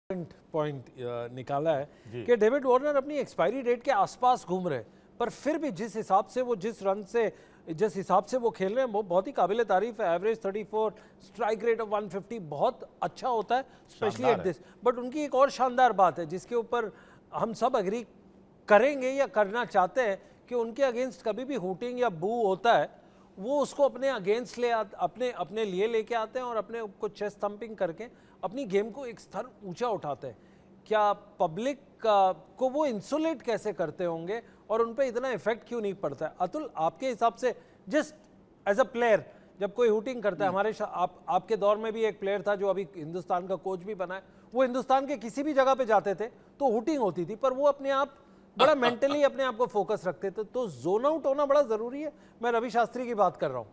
Point निकाला है कि डेविड वार्नर अपनी एक्सपायरी डेट के आसपास घूम रहे हैं, पर फिर भी जिस हिसाब से वो जिस हिसाब से वो खेल रहे हैं वो बहुत ही काबिल तारीफ है। एवरेज 34, स्ट्राइक रेट ऑफ 150 बहुत अच्छा होता है स्पेशली एट दिस। बट उनकी एक और शानदार बात है जिसके ऊपर हम सब एग्री करेंगे या करना चाहते हैं कि उनके अगेंस्ट कभी भी हूटिंग या बू होता है वो उसको अपने अगेंस्ट अपने लिए लेके आते हैं और अपने को चेस्ट थंपिंग करके अपनी गेम को एक स्तर ऊंचा उठाते हैं। क्या पब्लिक को वो इंसुलेट कैसे करते होंगे और उन पे इतना इफेक्ट क्यों नहीं पड़ता है? अतुल, आपके हिसाब से जस्ट एज अ प्लेयर जब कोई हूटिंग करता है, हमारे आपके दौर में भी एक प्लेयर था जो अभी हिंदुस्तान का कोच भी बना है, वो हिंदुस्तान के किसी भी जगह पे जाते थे तो हूटिंग होती थी, पर वो अपने आप बड़ा मेंटली अपने आप को फोकस रखते थे। तो जोन आउट होना बड़ा जरूरी है। मैं रवि शास्त्री की बात कर रहा हूँ।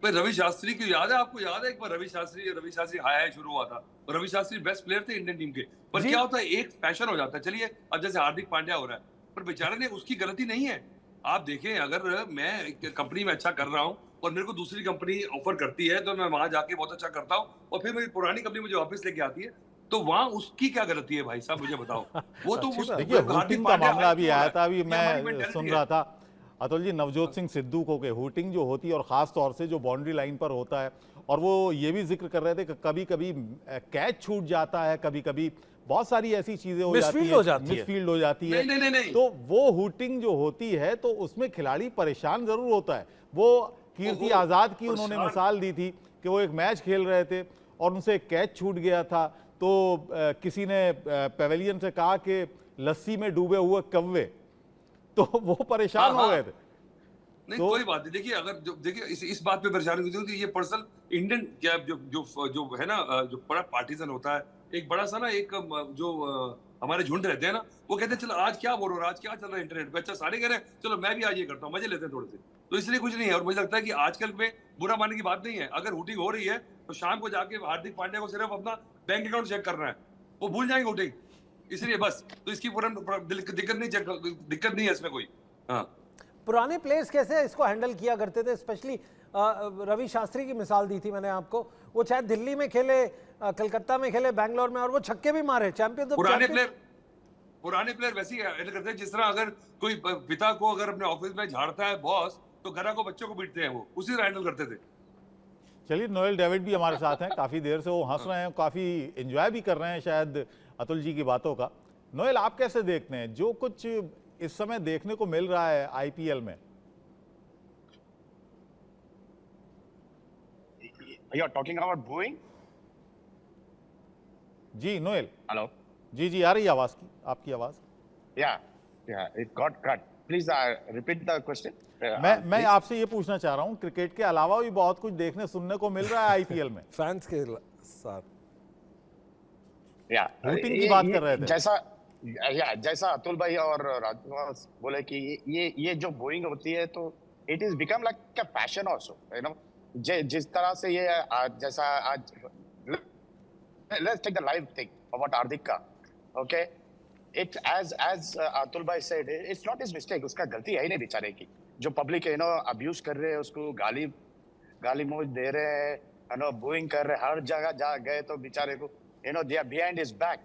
भाई रवि शास्त्री की याद है आपको? याद है एक बार रवि शास्त्री हाई शुरू हुआ था और रवि शास्त्री बेस्ट प्लेयर थे इंडियन टीम के, पर क्या होता है एक फैशन हो जाता है। चलिए अब जैसे हार्दिक पांड्या हो रहा है, पर बेचारे ने उसकी गलती नहीं है। आप देखें, अगर मैं कंपनी में अच्छा कर रहा हूँ और मेरे को दूसरी कंपनी ऑफर करती है तो मैं वहां जाके बहुत अच्छा करता हूँ और फिर मेरी पुरानी कंपनी मुझे वापस लेके आती है, तो वहां उसकी क्या गलती है भाई साहब, मुझे बताओ। वो तो देखिए हूटिंग का मामला अभी आया था, अभी मैं सुन रहा था अतुल जी, नवजोत सिंह सिद्धू को के हूटिंग जो होती है और ख़ास तौर से जो बाउंड्री लाइन पर होता है, और वो ये भी जिक्र कर रहे थे कि कभी कभी कैच छूट जाता है, कभी कभी बहुत सारी ऐसी चीजें हो जाती है, मिसफील्ड हो जाती है। नहीं। तो वो हूटिंग जो होती है तो उसमें खिलाड़ी परेशान जरूर होता है। वो कीर्ति आज़ाद की उन्होंने मिसाल दी थी कि वो एक मैच खेल रहे थे और उनसे कैच छूट गया था, तो किसी ने पेवेलियन से कहा कि लस्सी में डूबे हुए कौवे, तो वो परेशान हो गए थे। नहीं तो, कोई बात नहीं। देखिए अगर देखिए इस बात पे परेशानी होती है, ये पर्सनल इंडियन क्या जो है ना, जो बड़ा पार्टीजन होता है, एक बड़ा सा ना एक जो हमारे झुंड रहते हैं ना, वो कहते हैं चलो आज क्या बोल रहा है, आज क्या चल रहा है इंटरनेट पे, अच्छा सारे कह रहे हैं चलो मैं भी आज ये करता हूँ, मजे लेते हैं थोड़े से, तो इसलिए कुछ नहीं है। और मुझे लगता है कि आजकल में बुरा मानने की बात नहीं है। अगर हूटिंग हो रही है तो शाम को जाके हार्दिक पांड्या को सिर्फ अपना बैंक अकाउंट चेक करना है, वो भूल जाएंगे हूटिंग, इसलिए बस। तो इसकी दिक्कत नहीं है इसमें कोई। हाँ, पुराने प्लेयर्स कैसे इसको हैंडल किया करते थे, स्पेशली रवि शास्त्री की मिसाल दी थी मैंने आपको। वो चाहे दिल्ली में खेले, कलकत्ता में खेले, बैंगलोर में, और वो छक्के भी मारे, चैंपियन। पुराने प्लेयर वैसे ही हैंडल करते हैं जिस तरह अगर कोई पिता को अगर अपने ऑफिस में झाड़ता है बॉस, तो घर को बच्चों को पीटते हैं, वो उसी तरह हैंडल करते थे। चलिए, नोएल डेविड भी हमारे साथ हैं, काफी देर से वो हंस रहे हैं, काफी एंजॉय भी कर रहे हैं शायद अतुल जी की बातों का। नोएल, आप कैसे देखते हैं जो कुछ इस समय देखने को मिल रहा है आईपीएल में? You are talking about booing? जी नोएल। Hello. जी आ रही है आवाज की, आपकी आवाज। Yeah, it got cut. Please repeat the question. मैं आपसे ये पूछना चाह रहा हूँ, क्रिकेट के अलावा भी बहुत कुछ देखने सुनने को मिल रहा है आईपीएल में फैंस के साथ। हूटिंग की बात कर रहे थे। जैसा अतुल भाई और राजकुमार बोले कि ये जो बोइंग होती है तो it is become like a fashion also, you know. जिस तरह से ये जैसा आज let's take the live thing about Hardik का, okay, it as Atul bhai said, it's not his mistake, उसका गलती है ही नहीं बेचारे की। जो पब्लिक है, अब्यूज कर रहे हैं उसको, गाली मोज दे रहे हैं, बोइंग कर रहे हैं, हर जगह जा गए तो बेचारे को they are behind his back.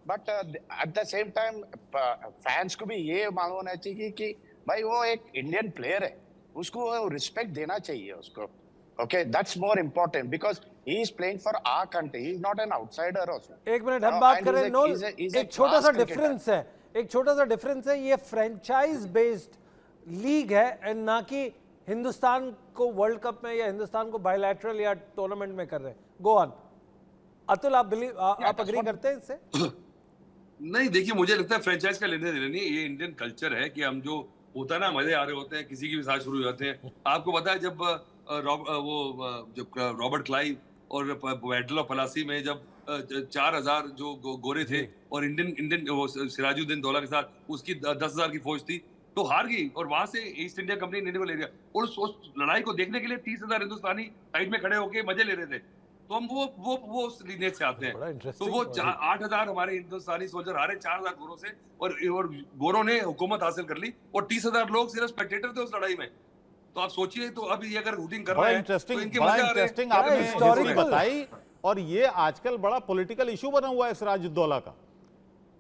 But at the same time fans को भी ये मालूम होना चाहिए कि भाई वो एक इंडियन प्लेयर है, उसको रिस्पेक्ट देना चाहिए उसको। Okay, that's more important because he is playing for our country, he is not an outsider also. एक मिनट हम बात करें नोल, एक छोटा सा डिफरेंस है, ये फ्रेंचाइज बेस्ड लीग है एंड ना कि हिंदुस्तान को वर्ल्ड कप में या हिंदुस्तान को बायलैटरल या टूर्नामेंट में कर रहे हैं। गो ऑन अतुल, आप अग्री करते हैं इससे? नहीं, देखिए मुझे लगता है फ्रेंचाइज का लेने देने नहीं, ये इंडियन कल्चर है कि हम जो होता है ना, मजे आ रहे होते हैं, किसी की भी साथ शुरू हो जाते हैं। आपको पता है जब रॉबर्ट क्लाइव और बैटल ऑफ पलासी में जब 4000 जो गोरे थे और इंडियन सिराजुद्दीन दौला के साथ उसकी 10,000 की फौज थी, तो हार गई और वहां से ईस्ट इंडिया कंपनी इंडिया को ले गया, और उस लड़ाई को देखने के लिए 30,000 हिंदुस्तानी साइड में खड़े होकर मजे ले रहे थे। तो हम वो उस लिनेज से आते हैं। तो वो 8,000 हमारे हिंदुस्तानी सोल्जर हारे 4,000 गोरों से, और गोरों ने हुकूमत हासिल कर ली और 30,000 लोग सिर्फ स्पेक्टेटर थे उस लड़ाई में। तो आप सोचिए, तो अब ये अगर रूटिंग कर रहे हैं तो इनके मजे आ रहे हैं। आपने बताई और ये आजकल बड़ा पॉलिटिकल इशू बना हुआ है सिराजुद्दौला का।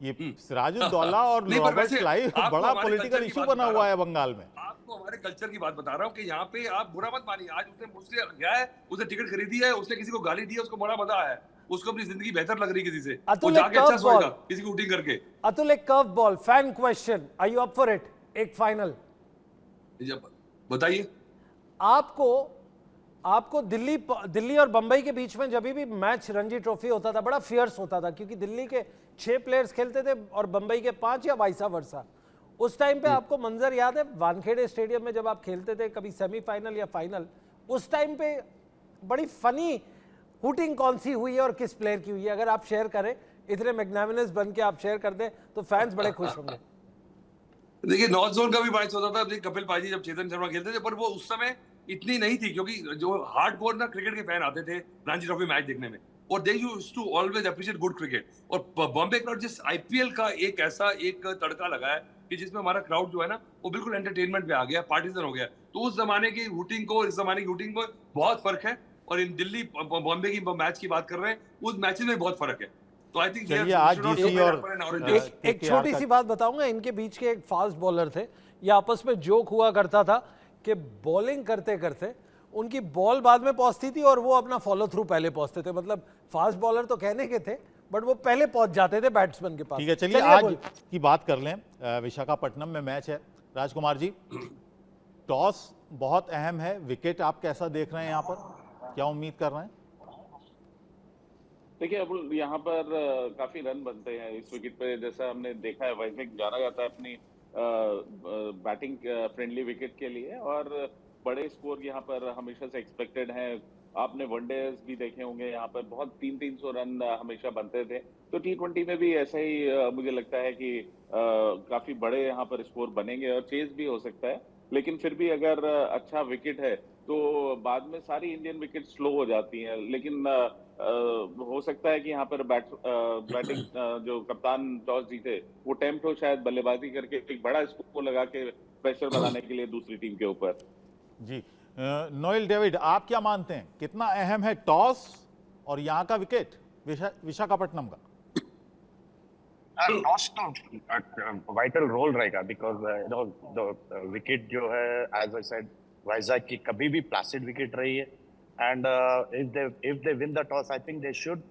ये सिराजुद्दौला और नहीं, पर रॉबर्ट वैसे क्लाइव आपको बड़ा हमारे पॉलिटिकल कल्चर की इशू बात बना बता हुआ रहा है हूं। बंगाल में। आपको हमारे कल्चर की बात बता रहा हूँ कि यहाँ पे आप बुरा मत मानिए। आज उसने मुझसे गया है, उसने टिकट खरीदी है, उसने किसी को गाली दी है, उसको बड़ा मजा आया है, उसको अपनी जिंदगी बेहतर लग रही है किसी से, वो अतुल, जाके एक अच्छा curve सोएगा ball। किसी को शूटिंग करके। अतुल, एक curve ball fan question, are you up for it? एक फाइनल बताइए। आपको दिल्ली और बंबई के बीच में जब भी मैच रणजी ट्रॉफी होता था बड़ा फियर्स होता था, क्योंकि दिल्ली के 6 प्लेयर्स खेलते थे और बंबई के 5 या वाइसा वर्सा। उस टाइम पे आपको मंजर याद है वानखेड़े स्टेडियम में जब आप खेलते थे कभी सेमीफाइनल या फाइनल, उस टाइम पे बड़ी फनी हुटिंग कौन सी हुई है और किस प्लेयर की हुई है? अगर आप शेयर करें, इतने मैग्नामिनस बन के आप शेयर कर दें तो फैंस बड़े खुश होंगे। देखिए, नॉर्थ जोन का भी मैच होता था, कपिल पाजी जब चेतन शर्मा खेलते थे, पर वो उस समय इतनी नहीं थी, क्योंकि जो हार्डकोर ना क्रिकेट के फैन आते थे रणजी ट्रॉफी मैच देखने में, और they used to always appreciate good cricket. और बॉम्बे क्राउड जिस आईपीएल का एक ऐसा एक तड़का लगा है कि जिसमें हमारा क्राउड जो है ना वो बिल्कुल एंटरटेनमेंट पे आ गया, पार्टीजन हो गया। तो उस जमाने की हुटिंग को इस जमाने की हुटिंग को बहुत फर्क है, और इन दिल्ली बॉम्बे की मैच की बात कर रहे हैं, उस मैचेस में बहुत फर्क है। तो आई थिंक चलिए, आज डीसी और एक छोटी सी बात बताऊंगा, इनके बीच के एक फास्ट बॉलर थे, ये आपस में जोक हुआ करता था कि बॉलिंग करते करते उनकी बॉल बाद में पहुंचती थी और वो अपना फॉलो थ्रू पहले पहुंचते थे। मतलब फास्ट बॉलर तो कहने के थे, बट वो पहले पहुंच जाते थे बैट्समैन के पास। ठीक है, चलिए आज की बात कर लें। विशाखापट्टनम में मैच है। राजकुमार जी, टॉस बहुत अहम है, विकेट आप कैसा देख रहे हैं यहाँ पर, क्या उम्मीद कर रहे हैं? देखिए, अब यहाँ पर काफी रन बनते हैं इस विकेट पे। जैसा हमने देखा है, वाइजैक जाना जाता है अपनी बैटिंग फ्रेंडली विकेट के लिए, और बड़े स्कोर यहाँ पर हमेशा से एक्सपेक्टेड हैं। आपने वनडेज भी देखे होंगे, यहाँ पर बहुत 300-300 रन हमेशा बनते थे। तो T20 में भी ऐसा ही मुझे लगता है कि काफी बड़े यहाँ पर स्कोर बनेंगे और चेज भी हो सकता है। लेकिन फिर भी अगर अच्छा विकेट है तो बाद में सारी इंडियन विकेट स्लो हो जाती हैं। लेकिन हो सकता है कि यहाँ पर बैटिंग जो कप्तान टॉस जीते वो टेम्प्ट हो, शायद बल्लेबाजी करके एक बड़ा स्कोर लगा के प्रेशर बनाने के लिए दूसरी टीम के ऊपर। जी, नोएल डेविड, आप क्या मानते हैं, कितना अहम है टॉस और यहाँ का विकेट विशाखापट्टनम का? टॉस तो वाइटल रोल रहेगा, बिकॉज विकेट जो है, एज आई सेड, वाइजैक की कभी भी प्लासिड विकेट रही है, and if they win the toss, I think they should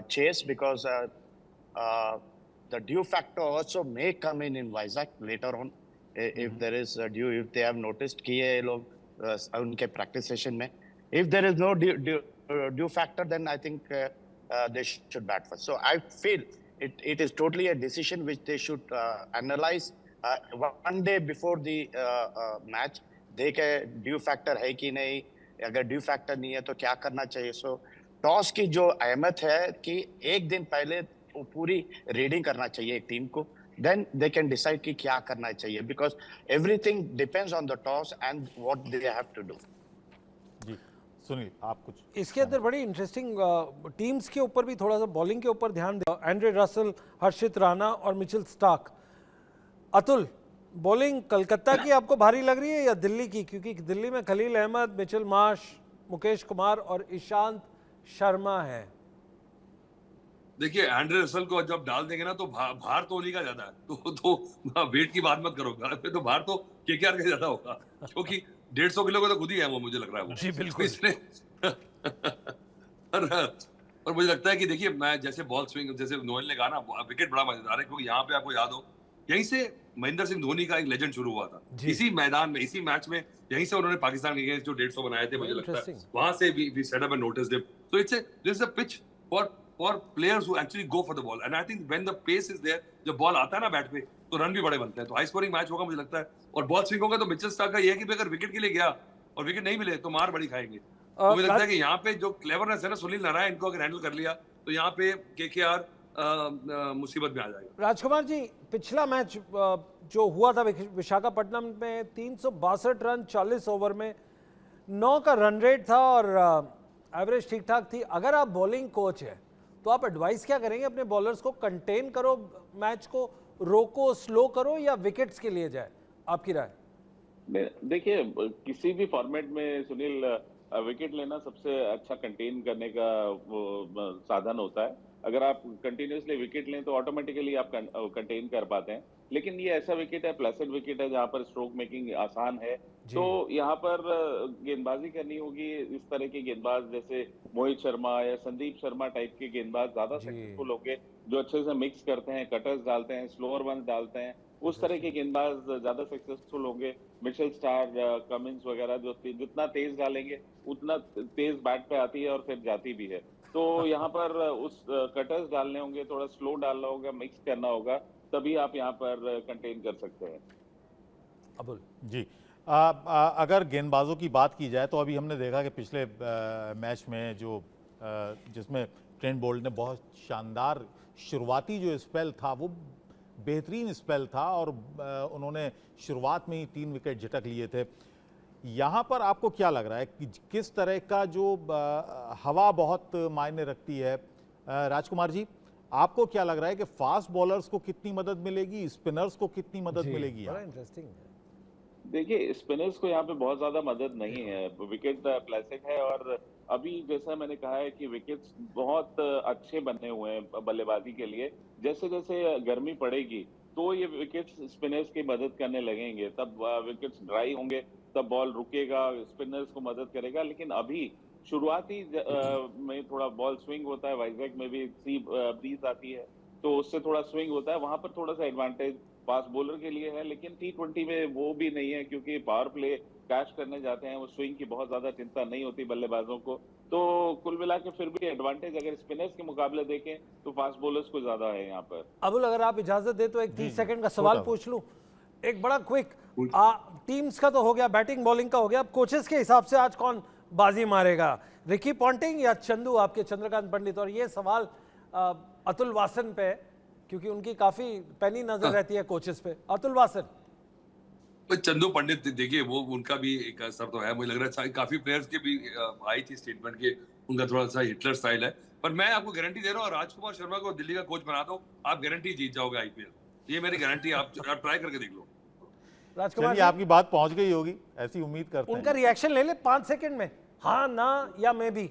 chase, because the dew factor also may come in Vizag later on, if there is a dew, if they have noticed कि ये लोग उनके practice session में, if there is no dew factor, then I think they should bat first. So I feel it is totally a decision which they should analyze one day before the match, देखे due factor है कि नहीं, अगर due factor नहीं है तो क्या करना चाहिए। सो टॉस की जो अहमियत है कि एक दिन पहले वो पूरी रीडिंग करना चाहिए एक टीम को, देन दे कैन डिसाइड कि क्या करना चाहिए, because everything depends on the toss and what they have to do. जी सुनील, आप कुछ इसके अंदर बड़ी इंटरेस्टिंग टीम्स के ऊपर भी थोड़ा सा बॉलिंग के ऊपर ध्यान दे। एंड्रे रसल, हर्षित राणा और Mitchell Starc. Atul, bowling Calcutta की आपको भारी लग रही है या दिल्ली की? क्योंकि दिल्ली में खलील अहमद, मिचेल मार्श, मुकेश कुमार और ईशांत शर्मा है। देखिए, एंड्रे रसल को जब डाल देंगे ना तो भार तो उन्हीं का ज्यादा है, तो वेट की बात मत करो, तो भार तो केकेआर का ज्यादा होगा, क्योंकि 150 किलो का तो खुद ही है वो, मुझे लग रहा है वो। जी बिल्कुल। और मुझे लगता है कि देखिए, मैं जैसे बॉल स्विंग, जैसे नोएल ने कहा ना, विकेट बड़ा मजेदार है, क्योंकि यहाँ पे आपको याद हो, यहीं से महेंद्र सिंह धोनी का एक लेजेंड शुरू हुआ था, इसी मैदान में, इसी मैच में, यहीं से उन्होंने पाकिस्तान के अगेंस्ट जो 150 बनाए थे, मुझे लगता है वहां से we set up and noticed him. So it's a pitch for players who actually go for the ball, and I think when the pace is there, जब बॉल आता है ना बैट पे, तो रन भी बड़े बनते हैं। तो हाई स्कोरिंग मैच होगा मुझे लगता है, और बॉल स्विंग होगा। तो मिचेल स्टार्क का ये है कि अगर विकेट के लिए गया और विकेट नहीं मिले तो मार बड़ी खाएंगे। तो मुझे लगता है कि यहाँ पे जो क्लेवरनेस है ना, सुनील नारायण को अगर हैंडल कर लिया तो यहाँ पे केकेआर मुसीबत में आ जाएगा। राजकुमार जी, पिछला मैच जो हुआ था विशाखापट्टनम में, 362 रन 40 ओवर में, 9 का रन रेट था और एवरेज ठीक ठाक थी। अगर आप बॉलिंग कोच है तो आप एडवाइस क्या करेंगे अपने बॉलर्स को? कंटेन करो मैच को, रोको, स्लो करो, या विकेट्स के लिए जाए? आपकी राय? देखिए, किसी भी फॉर्मेट में सुनील, विकेट लेना सबसे अच्छा कंटेन करने का साधन होता है। अगर आप कंटिन्यूसली विकेट लें तो ऑटोमेटिकली आप कंटेन कर पाते हैं। लेकिन ये ऐसा विकेट है, प्लेसेड विकेट है, जहां पर स्ट्रोक मेकिंग आसान है। तो यहाँ पर गेंदबाजी करनी होगी। इस तरह के गेंदबाज जैसे मोहित शर्मा या संदीप शर्मा टाइप के गेंदबाज ज्यादा सक्सेसफुल होंगे, जो अच्छे से मिक्स करते हैं, कटर्स डालते हैं, स्लोअर वंस डालते हैं। उस तरह के गेंदबाज ज्यादा सक्सेसफुल होंगे। मिचेल स्टार, कमिंस वगैरह जो जितना तेज डालेंगे उतना तेज बैट पे आती है और फिर जाती भी है। तो यहाँ पर उस कटर्स डालने होंगे, थोड़ा स्लो डालना होगा, मिक्स करना होगा, तभी आप यहाँ पर कंटेन कर सकते हैं। अबुल जी, अगर गेंदबाजों की बात की जाए तो अभी हमने देखा कि पिछले मैच में जो जिसमें ट्रेंट बोल्ट ने बहुत शानदार शुरुआती जो स्पेल था वो बेहतरीन स्पेल था और उन्होंने शुरुआत में ही 3 विकेट झटक लिए थे। यहाँ पर आपको क्या लग रहा है कि किस तरह का जो हवा बहुत मायने रखती है? राजकुमार जी, आपको क्या लग रहा है कि फास्ट बॉलर्स को कितनी मदद मिलेगी, स्पिनर्स को कितनी मदद मिलेगी? बड़ा इंटरेस्टिंग है। देखिए, स्पिनर्स को यहाँ पे बहुत ज्यादा मदद नहीं है, विकेट प्लेसिंग है। और अभी जैसा मैंने कहा है कि विकेट्स बहुत अच्छे बने हुए हैं बल्लेबाजी के लिए। जैसे जैसे गर्मी पड़ेगी तो ये विकेट्स स्पिनर्स की मदद करने लगेंगे, तब विकेट्स ड्राई होंगे, तब बॉल रुकेगा, स्पिनर्स को मदद करेगा। लेकिन अभी शुरुआती में थोड़ा बॉल स्विंग होता है, वाइजैक में भी सी ब्रीज आती है तो उससे थोड़ा स्विंग होता है, वहां पर थोड़ा सा एडवांटेज फास्ट बॉलर के लिए है। लेकिन T20 में वो भी नहीं है, क्योंकि पावर प्ले कैच करने जाते हैं, वो स्विंग की बहुत ज्यादा चिंता नहीं होती बल्लेबाजों को। तो कुल मिला के फिर भी एडवांटेज अगर स्पिनर्स के मुकाबले देखें तो फास्ट बॉलर्स को ज्यादा है यहाँ पर। अबुल, अगर आप इजाजत दे तो एक 30 सेकंड का सवाल पूछ लूं, एक बड़ा क्विक। टीम्स का तो हो गया, बैटिंग बॉलिंग का हो गया, अब कोचेस के हिसाब से आज कौन बाजी मारेगा, रिकी पॉन्टिंग या चंदू, आपके चंद्रकांत पंडित? और ये सवाल अतुल वासन पे है, क्योंकि उनकी काफी पैनी नजर रहती है कोचेस पे। अतुल वासन। चंदू पंडित, देखिए वो उनका भी एक असर तो है, मुझे लग रहा है काफी प्लेयर्स के भी आई थी स्टेटमेंट के उनका थोड़ा सा हिटलर स्टाइल है। पर मैं आपको गारंटी दे रहा हूँ, राजकुमार शर्मा को दिल्ली का कोच बना दो, आप गारंटी जीत जाओगे आईपीएल। ये मेरी गारंटी, आप ट्राई करके देख लो। राजकुमार, आपकी बात पहुंच गई होगी, ऐसी उम्मीद करते हैं। उनका रिएक्शन ले ले 5 सेकंड में, हाँ ना या मैं भी।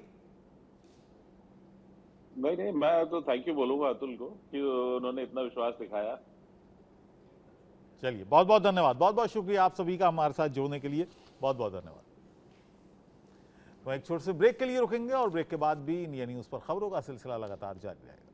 नहीं, मैं तो थैंक यू बोलूंगा अतुल को कि उन्होंने इतना विश्वास दिखाया। चलिए, बहुत बहुत धन्यवाद, बहुत बहुत शुक्रिया आप सभी का हमारे साथ जुड़ने के लिए, बहुत बहुत धन्यवाद। तो एक छोटे से ब्रेक के लिए रुकेंगे और ब्रेक के बाद भी इंडिया न्यूज पर खबरों का सिलसिला लगातार जारी रहेगा।